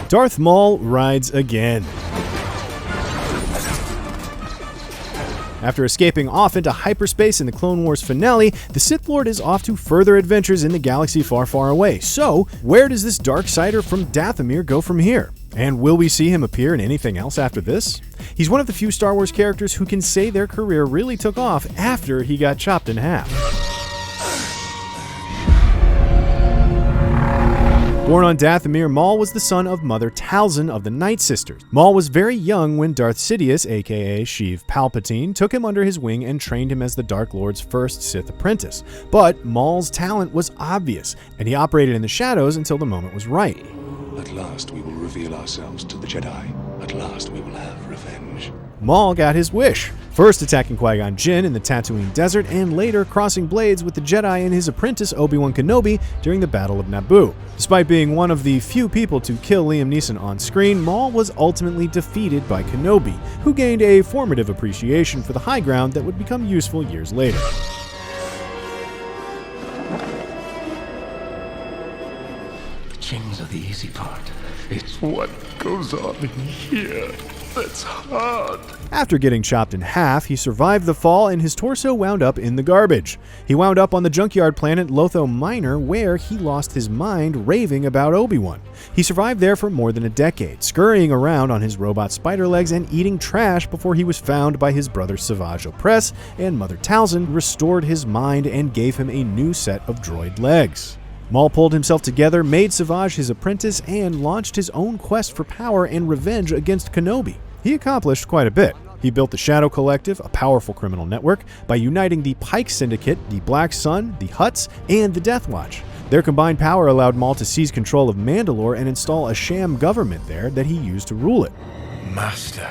Darth Maul rides again. After escaping off into hyperspace in the Clone Wars finale, the Sith Lord is off to further adventures in the galaxy far, far away. So, where does this Darksider from Dathomir go from here? And will we see him appear in anything else after this? He's one of the few Star Wars characters who can say their career really took off after he got chopped in half. Born on Dathomir, Maul was the son of Mother Talzin of the Night Sisters. Maul was very young when Darth Sidious, aka Sheev Palpatine, took him under his wing and trained him as the Dark Lord's first Sith apprentice. But Maul's talent was obvious, and he operated in the shadows until the moment was right. At last we will reveal ourselves to the Jedi. At last we will have revenge. Maul got his wish, first attacking Qui-Gon Jinn in the Tatooine desert and later crossing blades with the Jedi and his apprentice Obi Wan Kenobi during the Battle of Naboo. Despite being one of the few people to kill Liam Neeson on screen, Maul was ultimately defeated by Kenobi, who gained a formative appreciation for the high ground that would become useful years later. Kings are the easy part. It's what goes on in here that's hard. After getting chopped in half, he survived the fall and his torso wound up in the garbage. He wound up on the junkyard planet Lotho Minor, where he lost his mind raving about Obi-Wan. He survived there for more than a decade, scurrying around on his robot spider legs and eating trash before he was found by his brother Savage Opress, and Mother Talzin restored his mind and gave him a new set of droid legs. Maul pulled himself together, made Savage his apprentice, and launched his own quest for power and revenge against Kenobi. He accomplished quite a bit. He built the Shadow Collective, a powerful criminal network, by uniting the Pike Syndicate, the Black Sun, the Hutts, and the Death Watch. Their combined power allowed Maul to seize control of Mandalore and install a sham government there that he used to rule it. Master,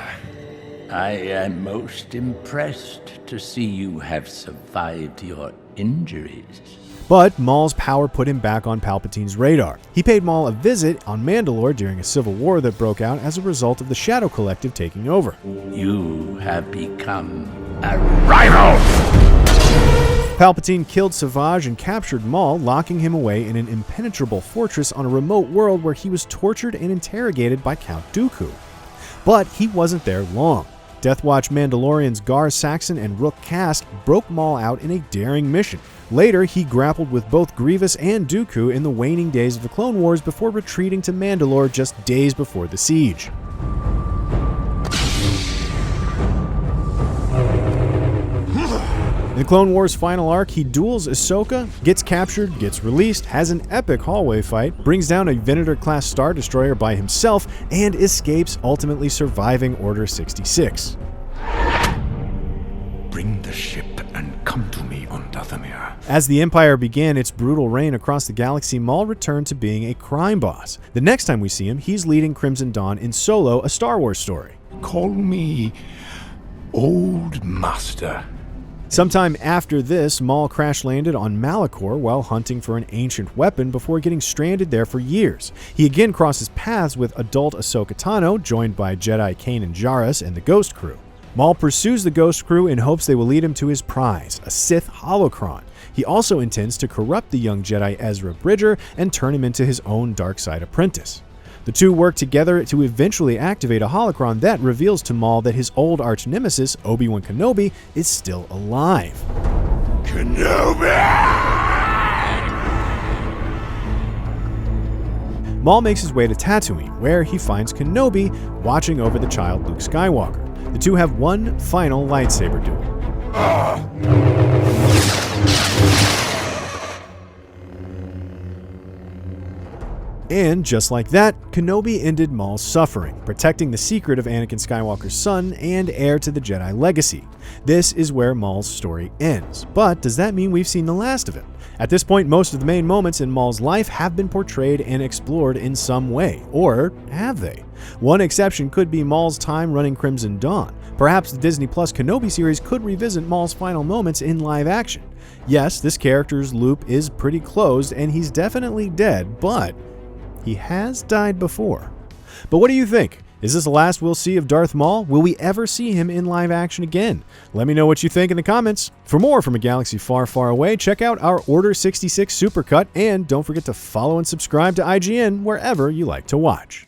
I am most impressed to see you have survived your injuries. But Maul's power put him back on Palpatine's radar. He paid Maul a visit on Mandalore during a civil war that broke out as a result of the Shadow Collective taking over. You have become a rival! Palpatine killed Savage and captured Maul, locking him away in an impenetrable fortress on a remote world where he was tortured and interrogated by Count Dooku. But he wasn't there long. Death Watch Mandalorians Gar Saxon and Rook Kask broke Maul out in a daring mission. Later, he grappled with both Grievous and Dooku in the waning days of the Clone Wars before retreating to Mandalore just days before the siege. In the Clone Wars final arc, he duels Ahsoka, gets captured, gets released, has an epic hallway fight, brings down a Venator-class Star Destroyer by himself, and escapes, ultimately surviving Order 66. bring the ship and come to me on Dathomir. As the Empire began its brutal reign across the galaxy, Maul returned to being a crime boss. The next time we see him, he's leading Crimson Dawn in Solo, a Star Wars story. Call me Old Master. Sometime after this, Maul crash-landed on Malachor while hunting for an ancient weapon before getting stranded there for years. He again crosses paths with adult Ahsoka Tano, joined by Jedi Kanan Jarrus and the Ghost Crew. Maul pursues the Ghost Crew in hopes they will lead him to his prize, a Sith holocron. He also intends to corrupt the young Jedi Ezra Bridger and turn him into his own dark side apprentice. The two work together to eventually activate a holocron that reveals to Maul that his old arch-nemesis, Obi Wan Kenobi, is still alive. Kenobi! Maul makes his way to Tatooine, where he finds Kenobi watching over the child Luke Skywalker. The two have one final lightsaber duel. And just like that, Kenobi ended Maul's suffering, protecting the secret of Anakin Skywalker's son and heir to the Jedi legacy. This is where Maul's story ends. But does that mean we've seen the last of him? At this point, most of the main moments in Maul's life have been portrayed and explored in some way. Or have they? One exception could be Maul's time running Crimson Dawn. Perhaps the Disney Plus Kenobi series could revisit Maul's final moments in live action. Yes, this character's loop is pretty closed and he's definitely dead, but he has died before. But what do you think? Is this the last we'll see of Darth Maul? Will we ever see him in live action again? Let me know what you think in the comments. For more from a galaxy far, far away, check out our Order 66 Supercut, and don't forget to follow and subscribe to IGN wherever you like to watch.